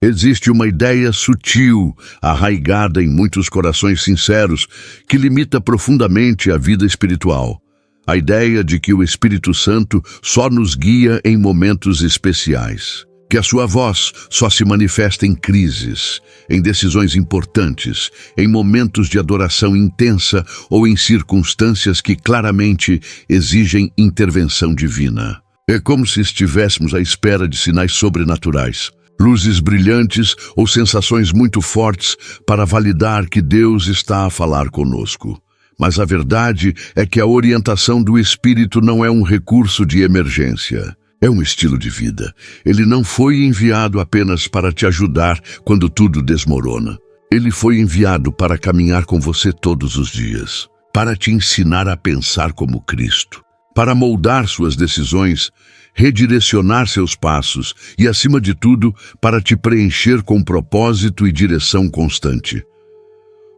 Existe uma ideia sutil, arraigada em muitos corações sinceros, que limita profundamente a vida espiritual. A ideia de que o Espírito Santo só nos guia em momentos especiais. Que a sua voz só se manifesta em crises, em decisões importantes, em momentos de adoração intensa ou em circunstâncias que claramente exigem intervenção divina. É como se estivéssemos à espera de sinais sobrenaturais, luzes brilhantes ou sensações muito fortes para validar que Deus está a falar conosco. Mas a verdade é que a orientação do Espírito não é um recurso de emergência. É um estilo de vida. Ele não foi enviado apenas para te ajudar quando tudo desmorona. Ele foi enviado para caminhar com você todos os dias, para te ensinar a pensar como Cristo, para moldar suas decisões, redirecionar seus passos e, acima de tudo, para te preencher com propósito e direção constante.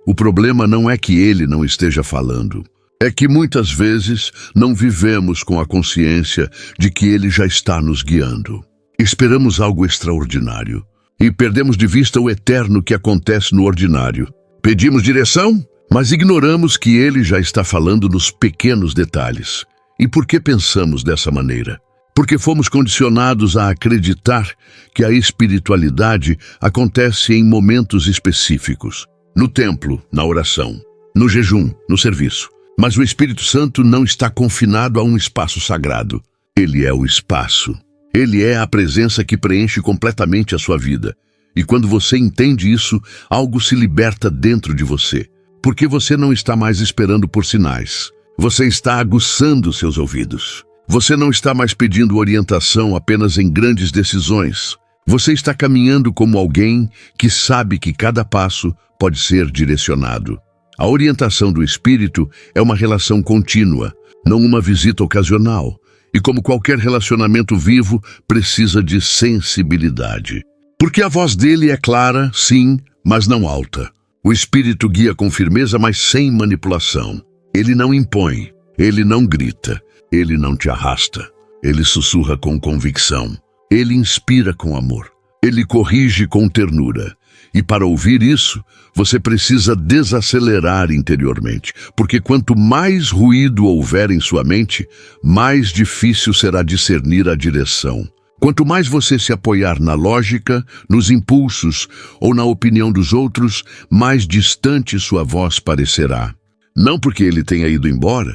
O problema não é que ele não esteja falando. É que muitas vezes não vivemos com a consciência de que ele já está nos guiando. Esperamos algo extraordinário e perdemos de vista o eterno que acontece no ordinário. Pedimos direção, mas ignoramos que ele já está falando nos pequenos detalhes. E por que pensamos dessa maneira? Porque fomos condicionados a acreditar que a espiritualidade acontece em momentos específicos. No templo, na oração, no jejum, no serviço. Mas o Espírito Santo não está confinado a um espaço sagrado. Ele é o espaço. Ele é a presença que preenche completamente a sua vida. E quando você entende isso, algo se liberta dentro de você. Porque você não está mais esperando por sinais. Você está aguçando seus ouvidos. Você não está mais pedindo orientação apenas em grandes decisões. Você está caminhando como alguém que sabe que cada passo pode ser direcionado. A orientação do Espírito é uma relação contínua, não uma visita ocasional. E como qualquer relacionamento vivo, precisa de sensibilidade. Porque a voz dele é clara, sim, mas não alta. O Espírito guia com firmeza, mas sem manipulação. Ele não impõe, ele não grita, ele não te arrasta. Ele sussurra com convicção. Ele inspira com amor. Ele corrige com ternura. E para ouvir isso, você precisa desacelerar interiormente, porque quanto mais ruído houver em sua mente, mais difícil será discernir a direção. Quanto mais você se apoiar na lógica, nos impulsos ou na opinião dos outros, mais distante sua voz parecerá. Não porque ele tenha ido embora,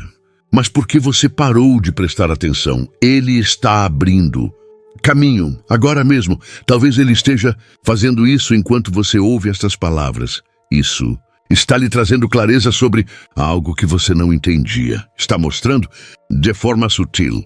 mas porque você parou de prestar atenção. Ele está abrindo caminho, agora mesmo. Talvez ele esteja fazendo isso enquanto você ouve estas palavras. Isso está lhe trazendo clareza sobre algo que você não entendia. Está mostrando, de forma sutil,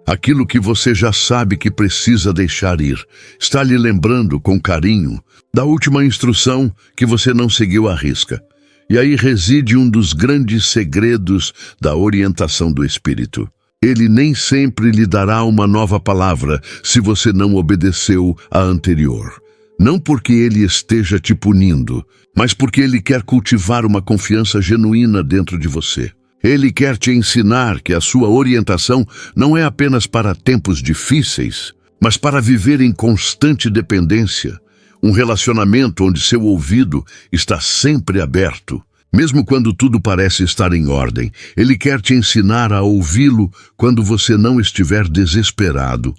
aquilo que você já sabe que precisa deixar ir. Está lhe lembrando com carinho da última instrução que você não seguiu à risca. E aí reside um dos grandes segredos da orientação do Espírito. Ele nem sempre lhe dará uma nova palavra se você não obedeceu à anterior. Não porque ele esteja te punindo, mas porque ele quer cultivar uma confiança genuína dentro de você. Ele quer te ensinar que a sua orientação não é apenas para tempos difíceis, mas para viver em constante dependência. Um relacionamento onde seu ouvido está sempre aberto. Mesmo quando tudo parece estar em ordem, ele quer te ensinar a ouvi-lo quando você não estiver desesperado.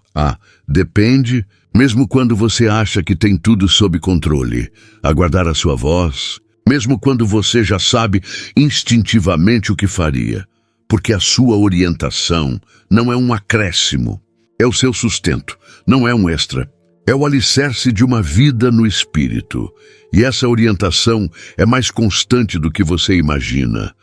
Depende, mesmo quando você acha que tem tudo sob controle. Aguardar a sua voz, mesmo quando você já sabe instintivamente o que faria. Porque a sua orientação não é um acréscimo, é o seu sustento, não é um extra. É o alicerce de uma vida no Espírito. E essa orientação é mais constante do que você imagina.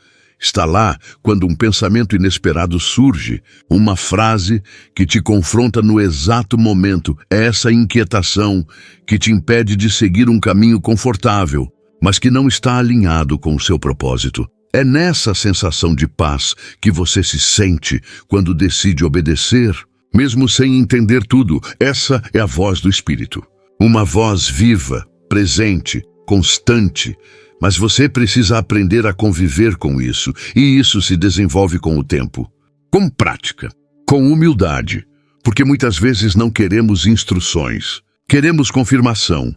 Está lá quando um pensamento inesperado surge, uma frase que te confronta no exato momento. É essa inquietação que te impede de seguir um caminho confortável, mas que não está alinhado com o seu propósito. É nessa sensação de paz que você se sente quando decide obedecer, mesmo sem entender tudo. Essa é a voz do Espírito. Uma voz viva, presente, constante. Mas você precisa aprender a conviver com isso. E isso se desenvolve com o tempo. Com prática. Com humildade. Porque muitas vezes não queremos instruções. Queremos confirmação.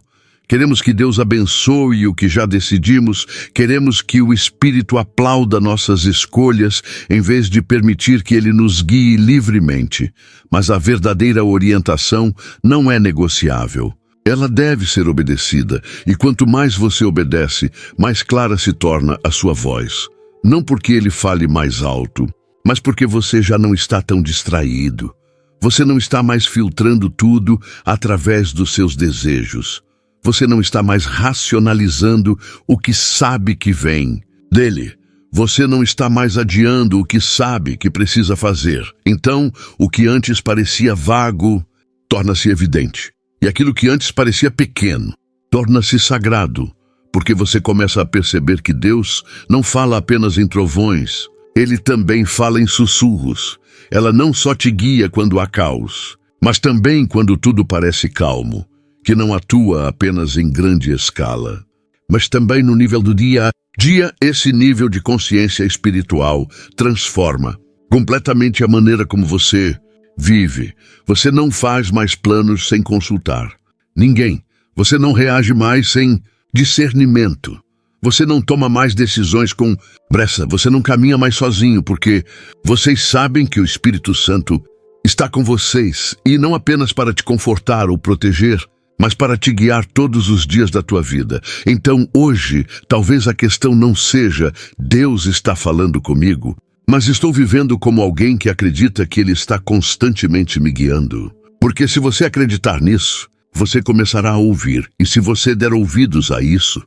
Queremos que Deus abençoe o que já decidimos, queremos que o Espírito aplauda nossas escolhas, em vez de permitir que Ele nos guie livremente. Mas a verdadeira orientação não é negociável. Ela deve ser obedecida, e quanto mais você obedece, mais clara se torna a sua voz. Não porque Ele fale mais alto, mas porque você já não está tão distraído. Você não está mais filtrando tudo através dos seus desejos. Você não está mais racionalizando o que sabe que vem dele. Você não está mais adiando o que sabe que precisa fazer. Então, o que antes parecia vago torna-se evidente. E aquilo que antes parecia pequeno torna-se sagrado, porque você começa a perceber que Deus não fala apenas em trovões, Ele também fala em sussurros. Ela não só te guia quando há caos, mas também quando tudo parece calmo, que não atua apenas em grande escala, mas também no nível do dia a dia. Esse nível de consciência espiritual transforma completamente a maneira como você vive. Você não faz mais planos sem consultar ninguém. Você não reage mais sem discernimento. Você não toma mais decisões com pressa. Você não caminha mais sozinho, porque vocês sabem que o Espírito Santo está com vocês, e não apenas para te confortar ou proteger, mas para te guiar todos os dias da tua vida. Então, hoje, talvez a questão não seja Deus está falando comigo, mas estou vivendo como alguém que acredita que Ele está constantemente me guiando. Porque se você acreditar nisso, você começará a ouvir. E se você der ouvidos a isso,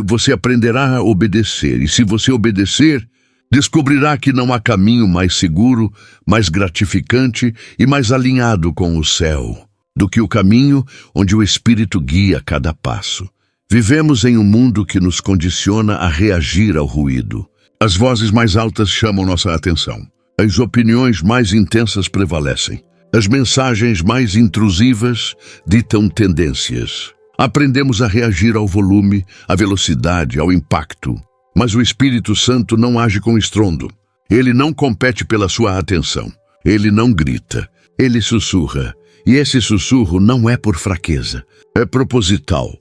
você aprenderá a obedecer. E se você obedecer, descobrirá que não há caminho mais seguro, mais gratificante e mais alinhado com o céu do que o caminho onde o Espírito guia cada passo. Vivemos em um mundo que nos condiciona a reagir ao ruído. As vozes mais altas chamam nossa atenção. As opiniões mais intensas prevalecem. As mensagens mais intrusivas ditam tendências. Aprendemos a reagir ao volume, à velocidade, ao impacto. Mas o Espírito Santo não age com estrondo. Ele não compete pela sua atenção. Ele não grita. Ele sussurra. E esse sussurro não é por fraqueza, é proposital.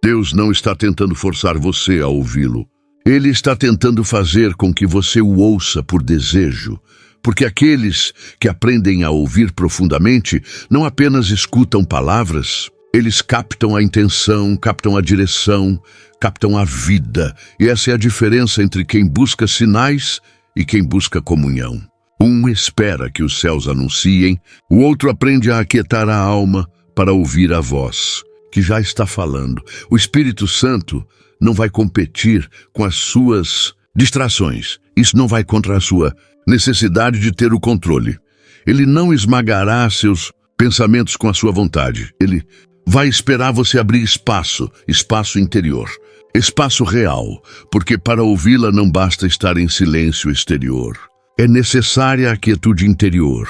Deus não está tentando forçar você a ouvi-lo. Ele está tentando fazer com que você o ouça por desejo, porque aqueles que aprendem a ouvir profundamente não apenas escutam palavras, eles captam a intenção, captam a direção, captam a vida. E essa é a diferença entre quem busca sinais e quem busca comunhão. Um espera que os céus anunciem, o outro aprende a aquietar a alma para ouvir a voz que já está falando. O Espírito Santo não vai competir com as suas distrações. Isso não vai contra a sua necessidade de ter o controle. Ele não esmagará seus pensamentos com a sua vontade. Ele vai esperar você abrir espaço interior, espaço real, porque para ouvi-la não basta estar em silêncio exterior. É necessária a quietude interior,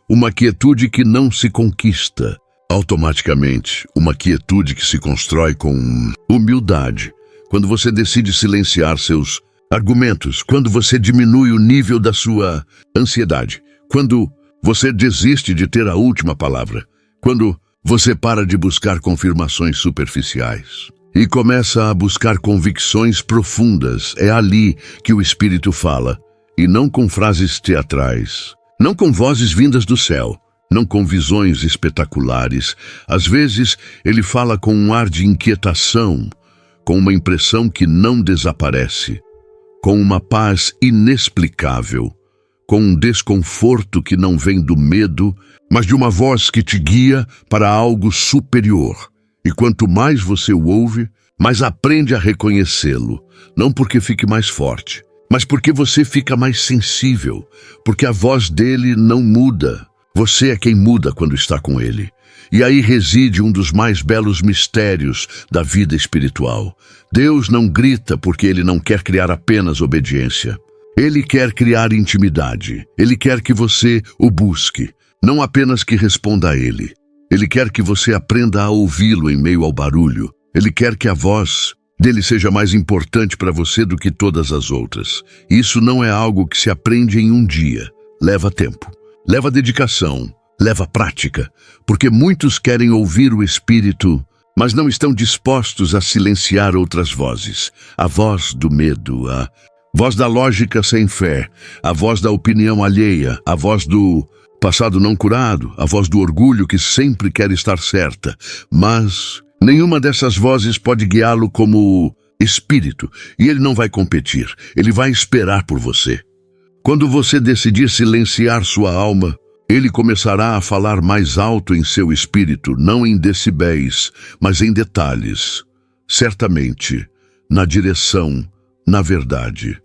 uma quietude que não se conquista automaticamente, uma quietude que se constrói com humildade. Quando você decide silenciar seus argumentos, quando você diminui o nível da sua ansiedade, quando você desiste de ter a última palavra, quando você para de buscar confirmações superficiais e começa a buscar convicções profundas, é ali que o Espírito fala. E não com frases teatrais, não com vozes vindas do céu, não com visões espetaculares. Às vezes, ele fala com um ar de inquietação, com uma impressão que não desaparece, com uma paz inexplicável, com um desconforto que não vem do medo, mas de uma voz que te guia para algo superior. E quanto mais você o ouve, mais aprende a reconhecê-lo, não porque fique mais forte, mas porque você fica mais sensível, porque a voz dele não muda. Você é quem muda quando está com ele. E aí reside um dos mais belos mistérios da vida espiritual. Deus não grita porque ele não quer criar apenas obediência. Ele quer criar intimidade. Ele quer que você o busque, não apenas que responda a ele. Ele quer que você aprenda a ouvi-lo em meio ao barulho. Ele quer que a voz dele seja mais importante para você do que todas as outras. Isso não é algo que se aprende em um dia. Leva tempo, leva dedicação, leva prática, porque muitos querem ouvir o Espírito, mas não estão dispostos a silenciar outras vozes. A voz do medo, a voz da lógica sem fé, a voz da opinião alheia, a voz do passado não curado, a voz do orgulho que sempre quer estar certa. Mas nenhuma dessas vozes pode guiá-lo como espírito, e ele não vai competir, ele vai esperar por você. Quando você decidir silenciar sua alma, ele começará a falar mais alto em seu espírito, não em decibéis, mas em detalhes. Certamente, na direção, na verdade.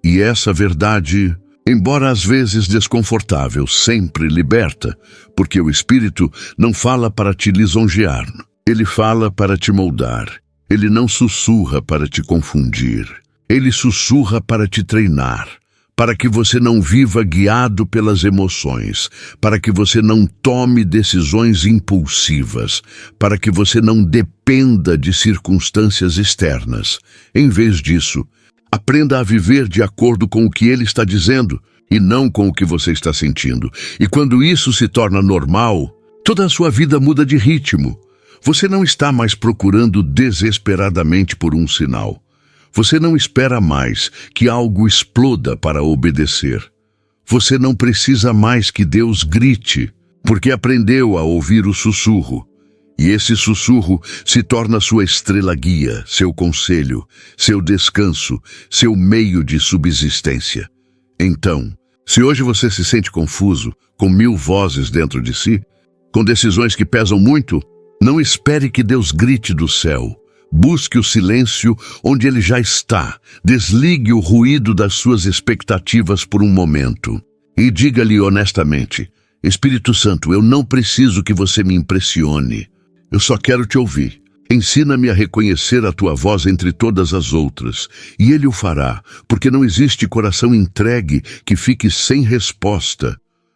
E essa verdade, embora às vezes desconfortável, sempre liberta, porque o espírito não fala para te lisonjear, ele fala para te moldar. Ele não sussurra para te confundir, ele sussurra para te treinar. Para que você não viva guiado pelas emoções, para que você não tome decisões impulsivas, para que você não dependa de circunstâncias externas. Em vez disso, aprenda a viver de acordo com o que ele está dizendo e não com o que você está sentindo. E quando isso se torna normal, toda a sua vida muda de ritmo. Você não está mais procurando desesperadamente por um sinal. Você não espera mais que algo exploda para obedecer. Você não precisa mais que Deus grite, porque aprendeu a ouvir o sussurro. E esse sussurro se torna sua estrela guia, seu conselho, seu descanso, seu meio de subsistência. Então, se hoje você se sente confuso, com 1000 vozes dentro de si, com decisões que pesam muito, não espere que Deus grite do céu. Busque o silêncio onde ele já está. Desligue o ruído das suas expectativas por um momento. E diga-lhe honestamente: Espírito Santo, eu não preciso que você me impressione. Eu só quero te ouvir. Ensina-me a reconhecer a tua voz entre todas as outras. E ele o fará, porque não existe coração entregue que fique sem resposta.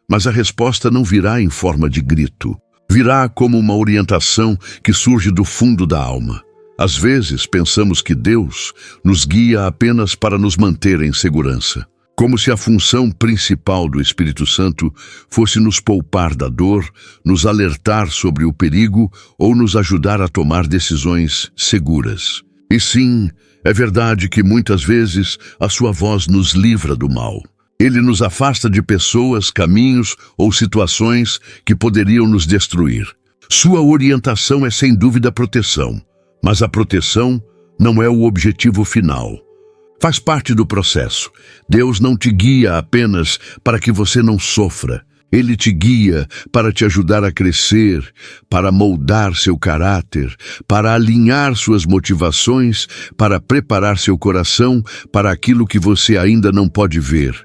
Mas a resposta não virá em forma de grito. Virá como uma orientação que surge do fundo da alma. Às vezes, pensamos que Deus nos guia apenas para nos manter em segurança, como se a função principal do Espírito Santo fosse nos poupar da dor, nos alertar sobre o perigo ou nos ajudar a tomar decisões seguras. E sim, é verdade que muitas vezes a sua voz nos livra do mal. Ele nos afasta de pessoas, caminhos ou situações que poderiam nos destruir. Sua orientação é sem dúvida proteção. Mas a proteção não é o objetivo final. Faz parte do processo. Deus não te guia apenas para que você não sofra. Ele te guia para te ajudar a crescer, para moldar seu caráter, para alinhar suas motivações, para preparar seu coração para aquilo que você ainda não pode ver.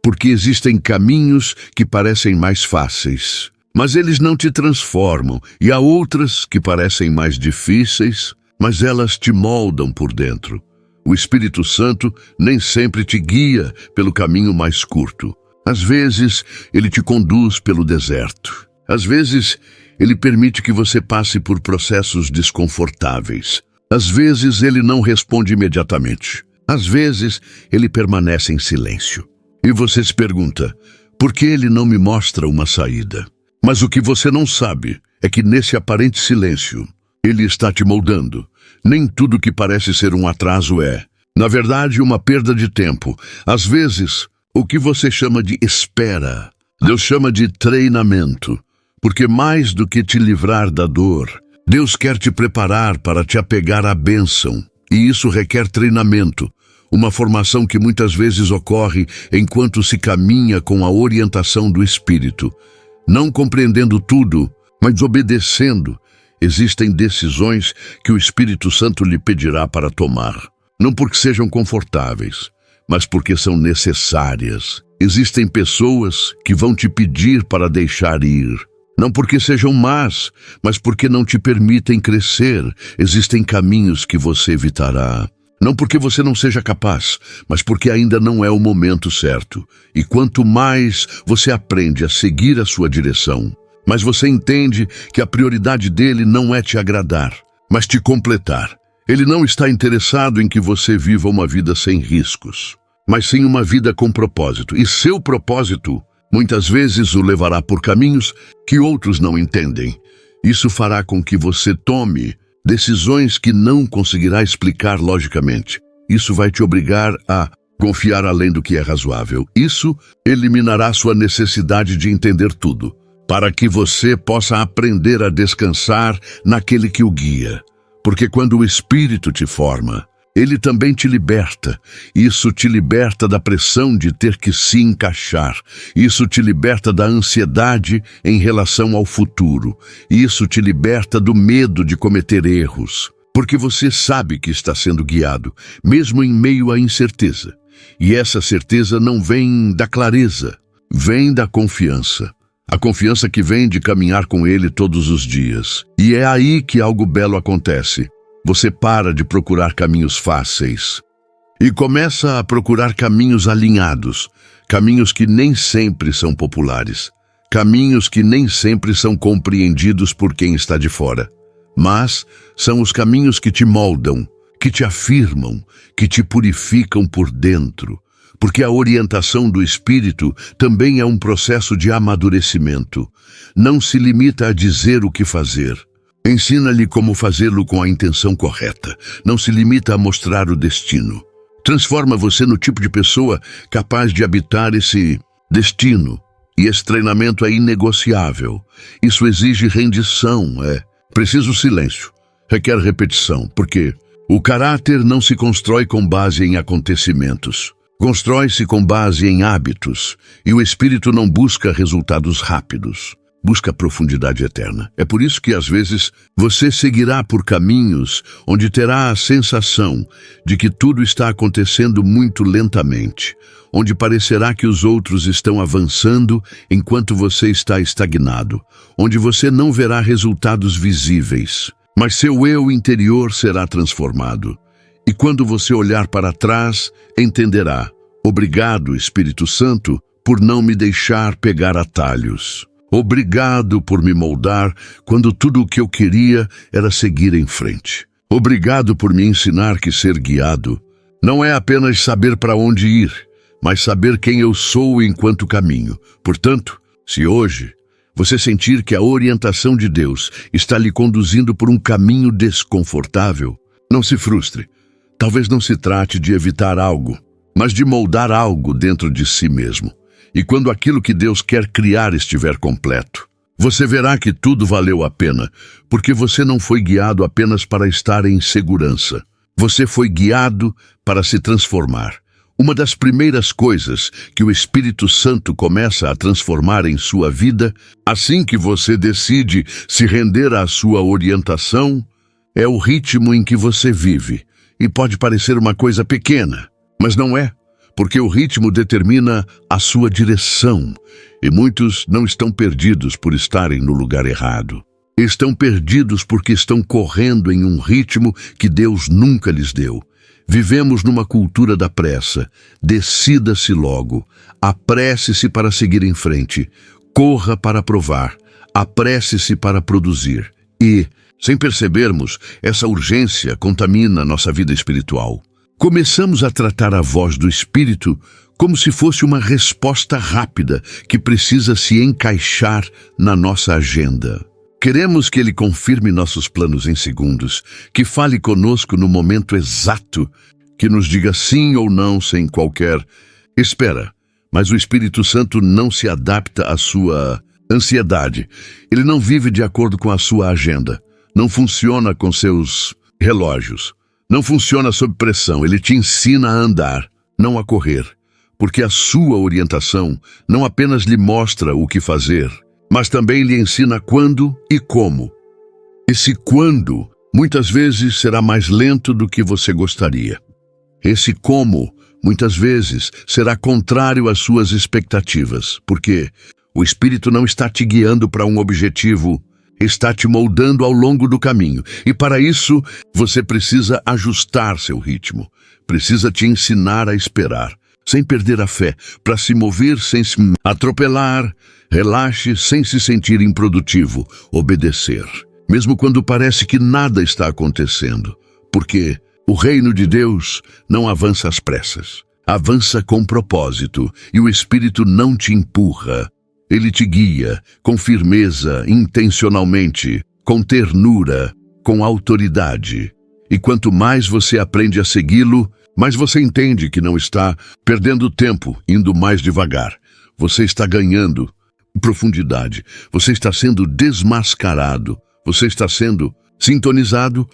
Porque existem caminhos que parecem mais fáceis, mas eles não te transformam, e há outras que parecem mais difíceis, mas elas te moldam por dentro. O Espírito Santo nem sempre te guia pelo caminho mais curto. Às vezes, ele te conduz pelo deserto. Às vezes, ele permite que você passe por processos desconfortáveis. Às vezes, ele não responde imediatamente. Às vezes, ele permanece em silêncio. E você se pergunta, por que ele não me mostra uma saída? Mas o que você não sabe é que nesse aparente silêncio, ele está te moldando. Nem tudo que parece ser um atraso é, na verdade, uma perda de tempo. Às vezes, o que você chama de espera, Deus chama de treinamento. Porque mais do que te livrar da dor, Deus quer te preparar para te apegar à bênção. E isso requer treinamento. Uma formação que muitas vezes ocorre enquanto se caminha com a orientação do Espírito. Não compreendendo tudo, mas obedecendo. Existem decisões que o Espírito Santo lhe pedirá para tomar. Não porque sejam confortáveis, mas porque são necessárias. Existem pessoas que vão te pedir para deixar ir. Não porque sejam más, mas porque não te permitem crescer. Existem caminhos que você evitará. Não porque você não seja capaz, mas porque ainda não é o momento certo. E quanto mais você aprende a seguir a sua direção, mas você entende que a prioridade dele não é te agradar, mas te completar. Ele não está interessado em que você viva uma vida sem riscos, mas sim uma vida com propósito. E seu propósito, muitas vezes, o levará por caminhos que outros não entendem. Isso fará com que você tome decisões que não conseguirá explicar logicamente. Isso vai te obrigar a confiar além do que é razoável. Isso eliminará sua necessidade de entender tudo, para que você possa aprender a descansar naquele que o guia. Porque quando o Espírito te forma, ele também te liberta. Isso te liberta da pressão de ter que se encaixar. Isso te liberta da ansiedade em relação ao futuro. Isso te liberta do medo de cometer erros. Porque você sabe que está sendo guiado, mesmo em meio à incerteza. E essa certeza não vem da clareza, vem da confiança. A confiança que vem de caminhar com Ele todos os dias. E é aí que algo belo acontece. Você para de procurar caminhos fáceis e começa a procurar caminhos alinhados, caminhos que nem sempre são populares, caminhos que nem sempre são compreendidos por quem está de fora. Mas são os caminhos que te moldam, que te afirmam, que te purificam por dentro. Porque a orientação do Espírito também é um processo de amadurecimento. Não se limita a dizer o que fazer. Ensina-lhe como fazê-lo com a intenção correta. Não se limita a mostrar o destino. Transforma você no tipo de pessoa capaz de habitar esse destino. E esse treinamento é inegociável. Isso exige rendição, preciso silêncio. Requer repetição, porque o caráter não se constrói com base em acontecimentos. Constrói-se com base em hábitos, e o Espírito não busca resultados rápidos, busca profundidade eterna. É por isso que, às vezes, você seguirá por caminhos onde terá a sensação de que tudo está acontecendo muito lentamente, onde parecerá que os outros estão avançando enquanto você está estagnado, onde você não verá resultados visíveis, mas seu eu interior será transformado. E quando você olhar para trás, entenderá: obrigado, Espírito Santo, por não me deixar pegar atalhos. Obrigado por me moldar quando tudo o que eu queria era seguir em frente. Obrigado por me ensinar que ser guiado não é apenas saber para onde ir, mas saber quem eu sou enquanto caminho. Portanto, se hoje você sentir que a orientação de Deus está lhe conduzindo por um caminho desconfortável, não se frustre. Talvez não se trate de evitar algo, mas de moldar algo dentro de si mesmo. E quando aquilo que Deus quer criar estiver completo, você verá que tudo valeu a pena, porque você não foi guiado apenas para estar em segurança. Você foi guiado para se transformar. Uma das primeiras coisas que o Espírito Santo começa a transformar em sua vida, assim que você decide se render à sua orientação, é o ritmo em que você vive. E pode parecer uma coisa pequena, mas não é, porque o ritmo determina a sua direção, e muitos não estão perdidos por estarem no lugar errado. Estão perdidos porque estão correndo em um ritmo que Deus nunca lhes deu. Vivemos numa cultura da pressa. Decida-se logo, apresse-se para seguir em frente, corra para provar, apresse-se para produzir e, sem percebermos, essa urgência contamina nossa vida espiritual. Começamos a tratar a voz do Espírito como se fosse uma resposta rápida que precisa se encaixar na nossa agenda. Queremos que Ele confirme nossos planos em segundos, que fale conosco no momento exato, que nos diga sim ou não sem qualquer espera. Mas o Espírito Santo não se adapta à sua ansiedade. Ele não vive de acordo com a sua agenda. Não funciona com seus relógios. Não funciona sob pressão. Ele te ensina a andar, não a correr. Porque a sua orientação não apenas lhe mostra o que fazer, mas também lhe ensina quando e como. Esse quando, muitas vezes, será mais lento do que você gostaria. Esse como, muitas vezes, será contrário às suas expectativas, porque o Espírito não está te guiando para um objetivo, está te moldando ao longo do caminho. E para isso, você precisa ajustar seu ritmo. Precisa te ensinar a esperar, sem perder a fé, para se mover sem se atropelar. Relaxe sem se sentir improdutivo. Obedecer, mesmo quando parece que nada está acontecendo. Porque o reino de Deus não avança às pressas. Avança com propósito, e o Espírito não te empurra. Ele te guia com firmeza, intencionalmente. com ternura, com autoridade. E quanto mais você aprende a segui-lo, mais você entende que não está perdendo tempo, indo mais devagar. Você está ganhando profundidade. Você está sendo desmascarado. Você está sendo sintonizado.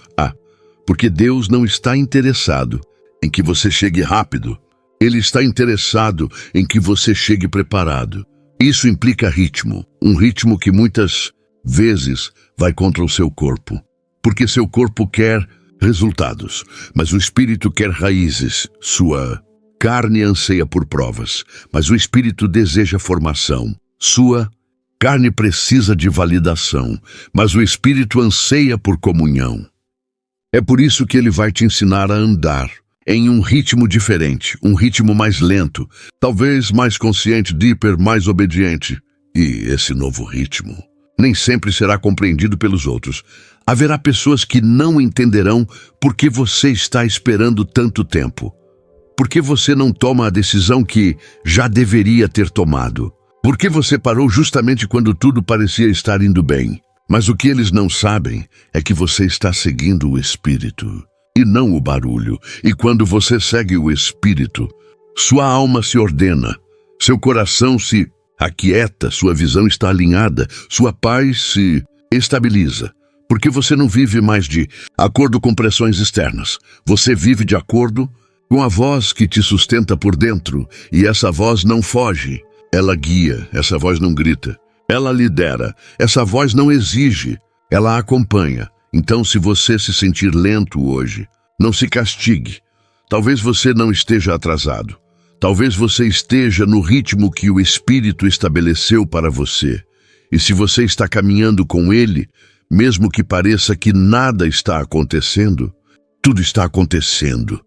Porque Deus não está interessado em que você chegue rápido. Ele está interessado em que você chegue preparado. Isso implica ritmo. Um ritmo que muitas vezes vai contra o seu corpo. Porque seu corpo quer resultados, mas o espírito quer raízes. Sua carne anseia por provas, mas o espírito deseja formação. Sua carne precisa de validação, mas o espírito anseia por comunhão. É por isso que ele vai te ensinar a andar em um ritmo diferente, um ritmo mais lento, talvez mais consciente, deeper, mais obediente. E esse novo ritmo nem sempre será compreendido pelos outros. Haverá pessoas que não entenderão por que você está esperando tanto tempo. Por que você não toma a decisão que já deveria ter tomado? Por que você parou justamente quando tudo parecia estar indo bem? Mas o que eles não sabem é que você está seguindo o Espírito e não o barulho. E quando você segue o Espírito, sua alma se ordena, seu coração se aquieta, sua visão está alinhada, sua paz se estabiliza. Porque você não vive mais de acordo com pressões externas. Você vive de acordo com a voz que te sustenta por dentro. E essa voz não foge. Ela guia, essa voz não grita. Ela lidera, essa voz não exige. Ela acompanha. Então, se você se sentir lento hoje, não se castigue. Talvez você não esteja atrasado. Talvez você esteja no ritmo que o Espírito estabeleceu para você. E se você está caminhando com Ele, mesmo que pareça que nada está acontecendo, tudo está acontecendo.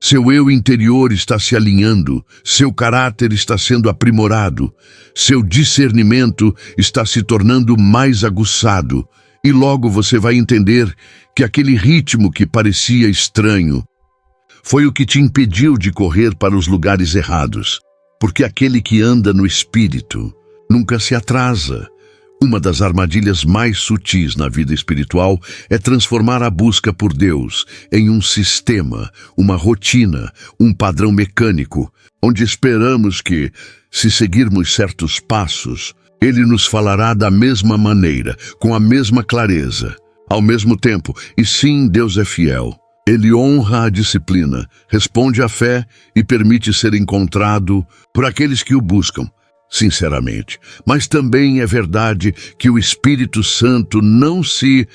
Seu eu interior está se alinhando, seu caráter está sendo aprimorado, seu discernimento está se tornando mais aguçado, e logo você vai entender que aquele ritmo que parecia estranho foi o que te impediu de correr para os lugares errados, porque aquele que anda no Espírito nunca se atrasa. Uma das armadilhas mais sutis na vida espiritual é transformar a busca por Deus em um sistema, uma rotina, um padrão mecânico, onde esperamos que, se seguirmos certos passos, Ele nos falará da mesma maneira, com a mesma clareza, ao mesmo tempo. E sim, Deus é fiel. Ele honra a disciplina, responde à fé e permite ser encontrado por aqueles que o buscam sinceramente. Mas também é verdade que o Espírito Santo não se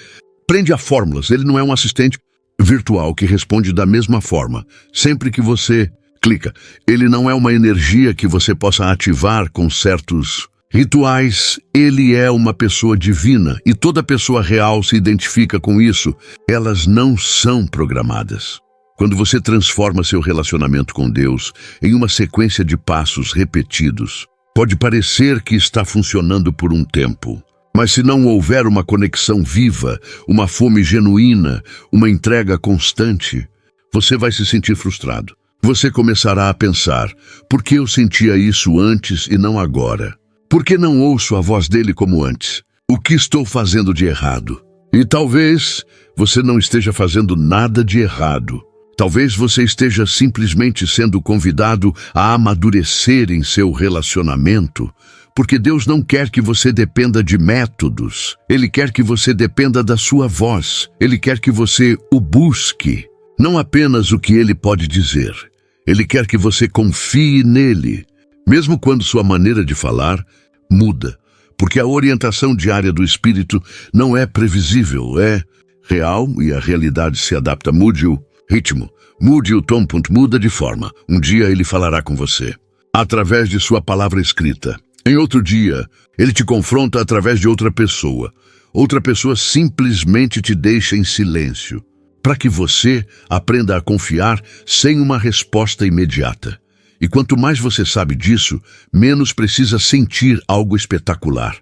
prende a fórmulas. Ele não é um assistente virtual que responde da mesma forma sempre que você clica. Ele não é uma energia que você possa ativar com certos rituais. Ele é uma pessoa divina e toda pessoa real se identifica com isso. Elas não são programadas. Quando você transforma seu relacionamento com Deus em uma sequência de passos repetidos, pode parecer que está funcionando por um tempo, mas se não houver uma conexão viva, uma fome genuína, uma entrega constante, você vai se sentir frustrado. Você começará a pensar: por que eu sentia isso antes e não agora? Por que não ouço a voz dele como antes? O que estou fazendo de errado? E talvez você não esteja fazendo nada de errado. Talvez você esteja simplesmente sendo convidado a amadurecer em seu relacionamento, porque Deus não quer que você dependa de métodos. Ele quer que você dependa da sua voz. Ele quer que você o busque, não apenas o que ele pode dizer. Ele quer que você confie nele, mesmo quando sua maneira de falar muda, porque a orientação diária do Espírito não é previsível, é real e a realidade se adapta. Mude o ritmo, mude o tom, muda de forma. Um dia ele falará com você, através de sua palavra escrita. Em outro dia, ele te confronta através de outra pessoa. Outra pessoa simplesmente te deixa em silêncio, para que você aprenda a confiar sem uma resposta imediata. E quanto mais você sabe disso, menos precisa sentir algo espetacular.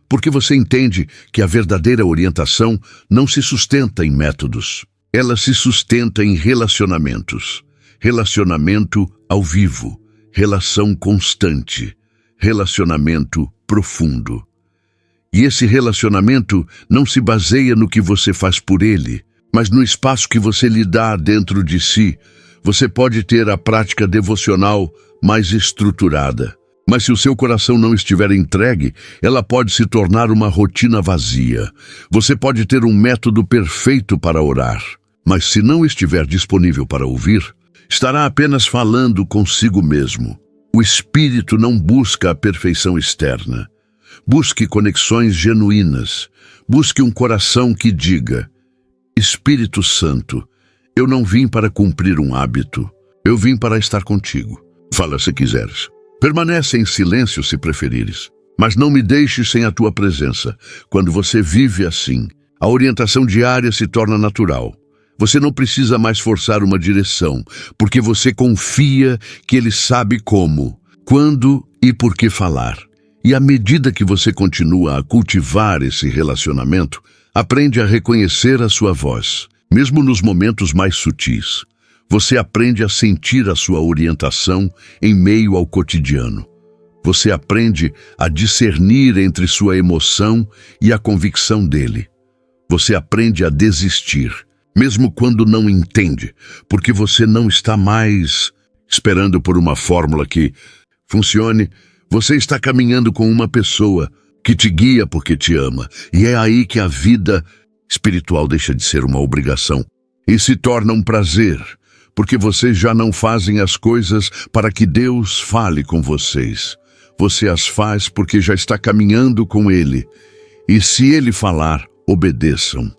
Porque você entende que a verdadeira orientação não se sustenta em métodos. Ela se sustenta em relacionamentos. Relacionamento ao vivo, relação constante, relacionamento profundo. E esse relacionamento não se baseia no que você faz por ele, mas no espaço que você lhe dá dentro de si. Você pode ter a prática devocional mais estruturada, mas se o seu coração não estiver entregue, ela pode se tornar uma rotina vazia. Você pode ter um método perfeito para orar, mas se não estiver disponível para ouvir, estará apenas falando consigo mesmo. O Espírito não busca a perfeição externa. Busque conexões genuínas. Busque um coração que diga: Espírito Santo, eu não vim para cumprir um hábito. Eu vim para estar contigo. Fala se quiseres. Permanece em silêncio se preferires. Mas não me deixes sem a tua presença. Quando você vive assim, a orientação diária se torna natural. Você não precisa mais forçar uma direção, porque você confia que Ele sabe como, quando e por que falar. E à medida que você continua a cultivar esse relacionamento, aprende a reconhecer a sua voz, mesmo nos momentos mais sutis. Você aprende a sentir a sua orientação em meio ao cotidiano. Você aprende a discernir entre sua emoção e a convicção dele. Você aprende a desistir, mesmo quando não entende, porque você não está mais esperando por uma fórmula que funcione. Você está caminhando com uma pessoa que te guia porque te ama, e é aí que a vida espiritual deixa de ser uma obrigação e se torna um prazer, porque vocês já não fazem as coisas para que Deus fale com vocês. Você as faz porque já está caminhando com Ele, e se Ele falar, obedeçam.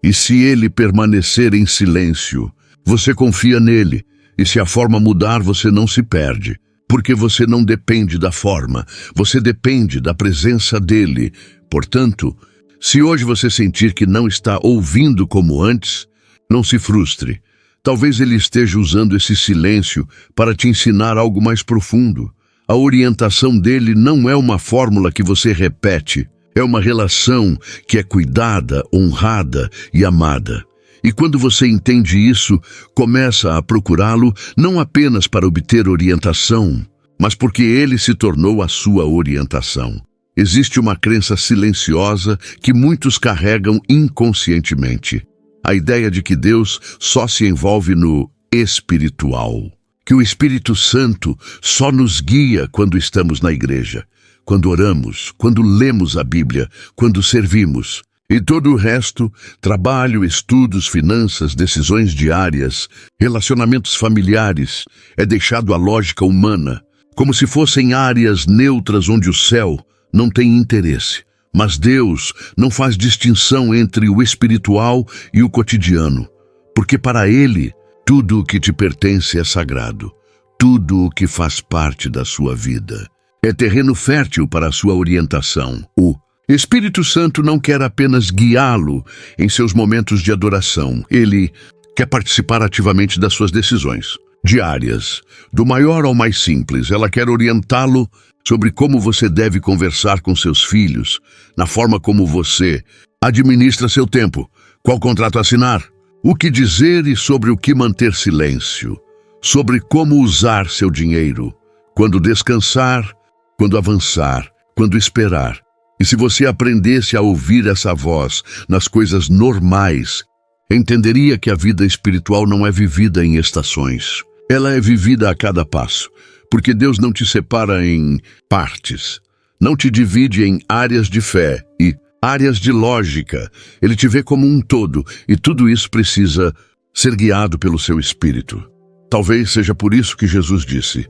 E se Ele permanecer em silêncio, você confia nele, e se a forma mudar, você não se perde. Porque você não depende da forma, você depende da presença dele. Portanto, se hoje você sentir que não está ouvindo como antes, não se frustre. Talvez ele esteja usando esse silêncio para te ensinar algo mais profundo. A orientação dele não é uma fórmula que você repete, é uma relação que é cuidada, honrada e amada. E quando você entende isso, começa a procurá-lo não apenas para obter orientação, mas porque ele se tornou a sua orientação. Existe uma crença silenciosa que muitos carregam inconscientemente. A ideia de que Deus só se envolve no espiritual. Que o Espírito Santo só nos guia quando estamos na igreja, quando oramos, quando lemos a Bíblia, quando servimos. E todo o resto, trabalho, estudos, finanças, decisões diárias, relacionamentos familiares, é deixado à lógica humana, como se fossem áreas neutras onde o céu não tem interesse. Mas Deus não faz distinção entre o espiritual e o cotidiano, porque para Ele, tudo o que te pertence é sagrado, tudo o que faz parte da sua vida. É terreno fértil para a sua orientação. O Espírito Santo não quer apenas guiá-lo em seus momentos de adoração. Ele quer participar ativamente das suas decisões diárias, do maior ao mais simples. Ela quer orientá-lo sobre como você deve conversar com seus filhos, na forma como você administra seu tempo, qual contrato assinar, o que dizer e sobre o que manter silêncio, sobre como usar seu dinheiro, quando descansar, quando avançar, quando esperar. E se você aprendesse a ouvir essa voz nas coisas normais, entenderia que a vida espiritual não é vivida em estações. Ela é vivida a cada passo, porque Deus não te separa em partes, não te divide em áreas de fé e áreas de lógica. Ele te vê como um todo, e tudo isso precisa ser guiado pelo seu Espírito. Talvez seja por isso que Jesus disse: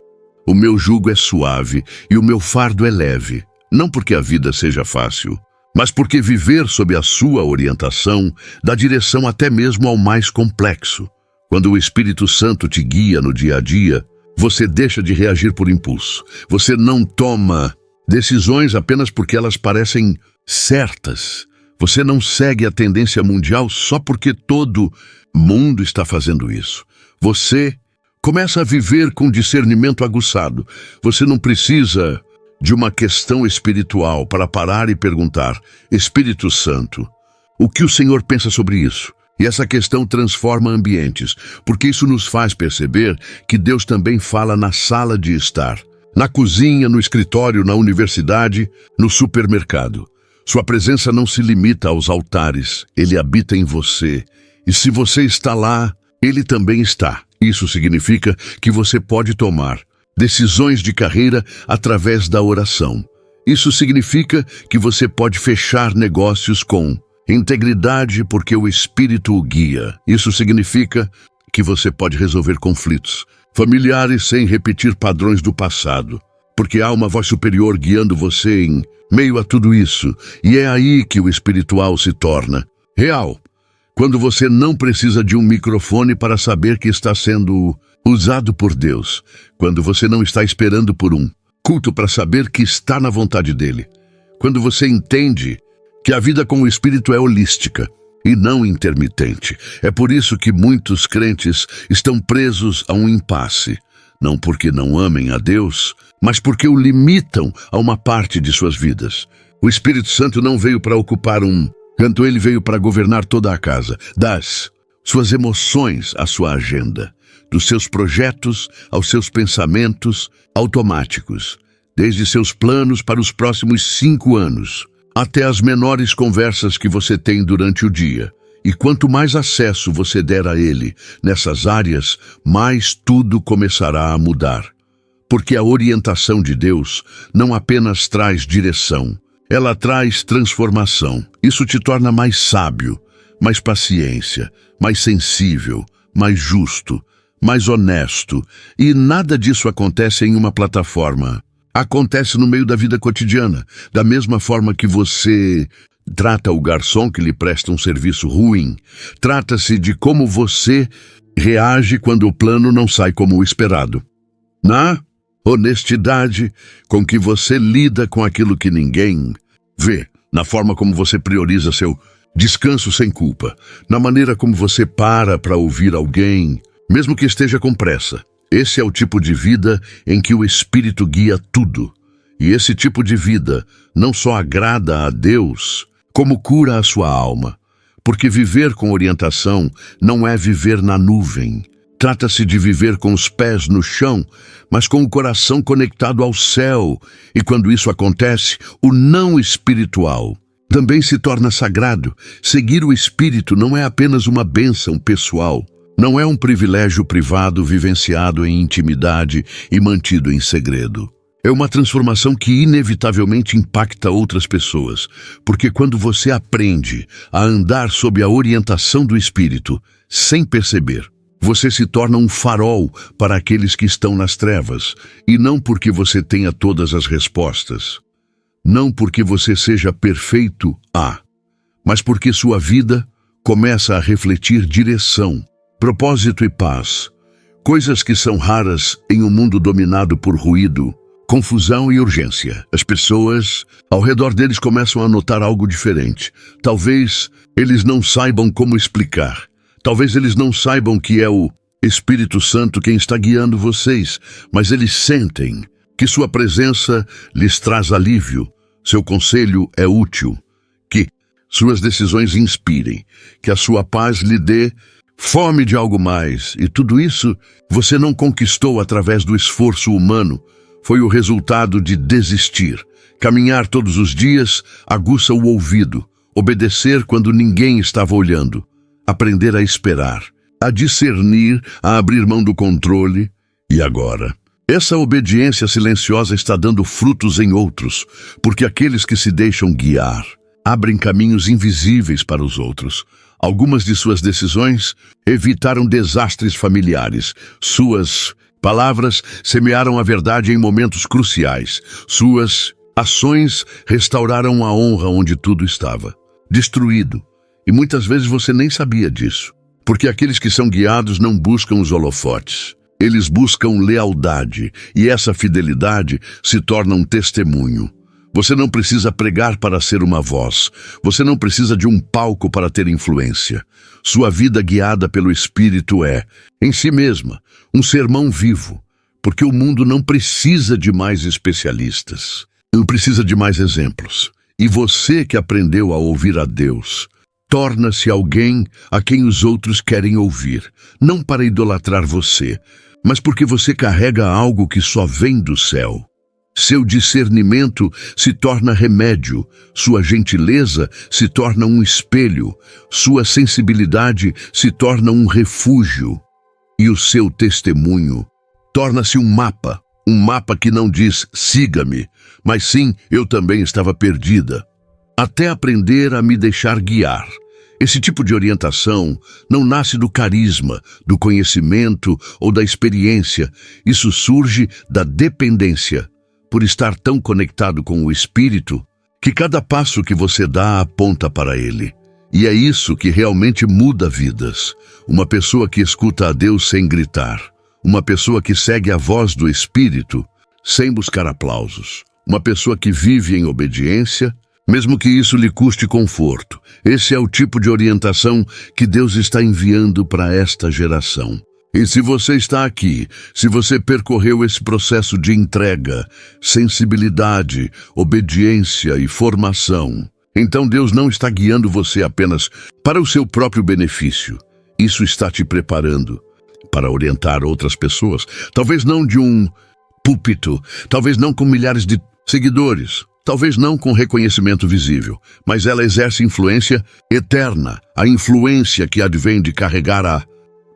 "O meu jugo é suave e o meu fardo é leve." Não porque a vida seja fácil, mas porque viver sob a sua orientação dá direção até mesmo ao mais complexo. Quando o Espírito Santo te guia no dia a dia, você deixa de reagir por impulso. Você não toma decisões apenas porque elas parecem certas. Você não segue a tendência mundial só porque todo mundo está fazendo isso. Você começa a viver com discernimento aguçado. Você não precisa de uma questão espiritual para parar e perguntar: Espírito Santo, o que o Senhor pensa sobre isso? E essa questão transforma ambientes, porque isso nos faz perceber que Deus também fala na sala de estar, na cozinha, no escritório, na universidade, no supermercado. Sua presença não se limita aos altares, ele habita em você. E se você está lá, ele também está. Isso significa que você pode tomar decisões de carreira através da oração. Isso significa que você pode fechar negócios com integridade porque o Espírito o guia. Isso significa que você pode resolver conflitos familiares sem repetir padrões do passado, porque há uma voz superior guiando você em meio a tudo isso, e é aí que o espiritual se torna real. Quando você não precisa de um microfone para saber que está sendo usado por Deus, quando você não está esperando por um culto para saber que está na vontade dele, quando você entende que a vida com o Espírito é holística e não intermitente. É por isso que muitos crentes estão presos a um impasse, não porque não amem a Deus, mas porque o limitam a uma parte de suas vidas. O Espírito Santo não veio para ocupar um canto, ele veio para governar toda a casa, das suas emoções à sua agenda, dos seus projetos aos seus pensamentos automáticos, desde seus planos para os próximos 5 anos, até as menores conversas que você tem durante o dia. E quanto mais acesso você der a ele nessas áreas, mais tudo começará a mudar. Porque a orientação de Deus não apenas traz direção, ela traz transformação. Isso te torna mais sábio, mais paciência, mais sensível, mais justo, mais honesto. E nada disso acontece em uma plataforma. Acontece no meio da vida cotidiana, da mesma forma que você trata o garçom que lhe presta um serviço ruim. Trata-se de como você reage quando o plano não sai como o esperado. Na honestidade com que você lida com aquilo que ninguém vê, na forma como você prioriza seu descanso sem culpa, na maneira como você para ouvir alguém, mesmo que esteja com pressa. Esse é o tipo de vida em que o Espírito guia tudo. E esse tipo de vida não só agrada a Deus, como cura a sua alma. Porque viver com orientação não é viver na nuvem. Trata-se de viver com os pés no chão, mas com o coração conectado ao céu. E quando isso acontece, o não espiritual também se torna sagrado. Seguir o Espírito não é apenas uma bênção pessoal. Não é um privilégio privado vivenciado em intimidade e mantido em segredo. É uma transformação que inevitavelmente impacta outras pessoas, porque quando você aprende a andar sob a orientação do Espírito, sem perceber, você se torna um farol para aqueles que estão nas trevas, e não porque você tenha todas as respostas, não porque você seja perfeito, mas porque sua vida começa a refletir direção, propósito e paz, coisas que são raras em um mundo dominado por ruído, confusão e urgência. As pessoas ao redor deles começam a notar algo diferente. Talvez eles não saibam como explicar. Talvez eles não saibam que é o Espírito Santo quem está guiando vocês, mas eles sentem que sua presença lhes traz alívio, seu conselho é útil, que suas decisões inspirem, que a sua paz lhe dê fome de algo mais, e tudo isso você não conquistou através do esforço humano, foi o resultado de desistir. Caminhar todos os dias aguça o ouvido, obedecer quando ninguém estava olhando, aprender a esperar, a discernir, a abrir mão do controle. E agora? Essa obediência silenciosa está dando frutos em outros, porque aqueles que se deixam guiar abrem caminhos invisíveis para os outros. Algumas de suas decisões evitaram desastres familiares. Suas palavras semearam a verdade em momentos cruciais. Suas ações restauraram a honra onde tudo estava destruído. E muitas vezes você nem sabia disso. Porque aqueles que são guiados não buscam os holofotes. Eles buscam lealdade. E essa fidelidade se torna um testemunho. Você não precisa pregar para ser uma voz. Você não precisa de um palco para ter influência. Sua vida guiada pelo Espírito é, em si mesma, um sermão vivo. Porque o mundo não precisa de mais especialistas. Não precisa de mais exemplos. E você que aprendeu a ouvir a Deus, torna-se alguém a quem os outros querem ouvir. Não para idolatrar você, mas porque você carrega algo que só vem do céu. Seu discernimento se torna remédio, sua gentileza se torna um espelho, sua sensibilidade se torna um refúgio, e o seu testemunho torna-se um mapa que não diz siga-me, mas sim eu também estava perdida, até aprender a me deixar guiar. Esse tipo de orientação não nasce do carisma, do conhecimento ou da experiência. Isso surge da dependência, por estar tão conectado com o Espírito, que cada passo que você dá aponta para Ele. E é isso que realmente muda vidas. Uma pessoa que escuta a Deus sem gritar. Uma pessoa que segue a voz do Espírito, sem buscar aplausos. Uma pessoa que vive em obediência, mesmo que isso lhe custe conforto. Esse é o tipo de orientação que Deus está enviando para esta geração. E se você está aqui, se você percorreu esse processo de entrega, sensibilidade, obediência e formação, então Deus não está guiando você apenas para o seu próprio benefício. Isso está te preparando para orientar outras pessoas, talvez não de um púlpito, talvez não com milhares de seguidores, talvez não com reconhecimento visível, mas ela exerce influência eterna, a influência que advém de carregar a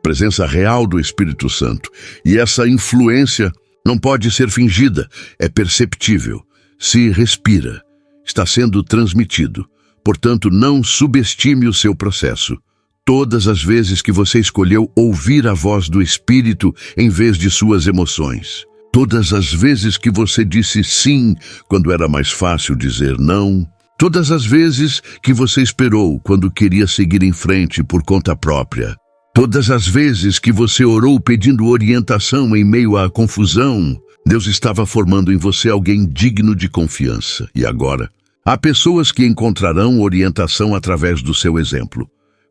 presença real do Espírito Santo. E essa influência não pode ser fingida, é perceptível, se respira, está sendo transmitido. Portanto, não subestime o seu processo. Todas as vezes que você escolheu ouvir a voz do Espírito em vez de suas emoções, todas as vezes que você disse sim quando era mais fácil dizer não, todas as vezes que você esperou quando queria seguir em frente por conta própria, todas as vezes que você orou pedindo orientação em meio à confusão, Deus estava formando em você alguém digno de confiança. E agora, há pessoas que encontrarão orientação através do seu exemplo.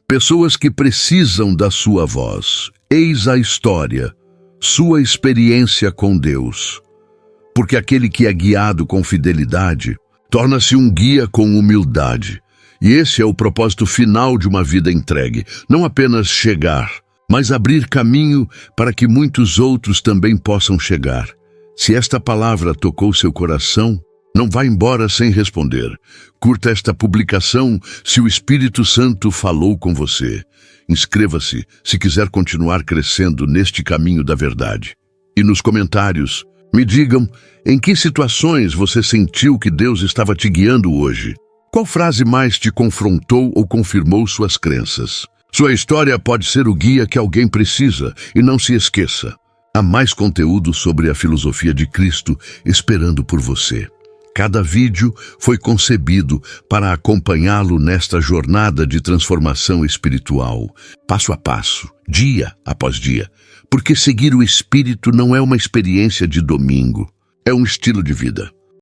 Pessoas que precisam da sua voz. Eis a história, sua experiência com Deus. Porque aquele que é guiado com fidelidade torna-se um guia com humildade. E esse é o propósito final de uma vida entregue. Não apenas chegar, mas abrir caminho para que muitos outros também possam chegar. Se esta palavra tocou seu coração, não vá embora sem responder. Curta esta publicação se o Espírito Santo falou com você. Inscreva-se se quiser continuar crescendo neste caminho da verdade. E nos comentários, me digam em que situações você sentiu que Deus estava te guiando hoje. Qual frase mais te confrontou ou confirmou suas crenças? Sua história pode ser o guia que alguém precisa, e não se esqueça. Há mais conteúdo sobre a filosofia de Cristo esperando por você. Cada vídeo foi concebido para acompanhá-lo nesta jornada de transformação espiritual, passo a passo, dia após dia, porque seguir o Espírito não é uma experiência de domingo, é um estilo de vida.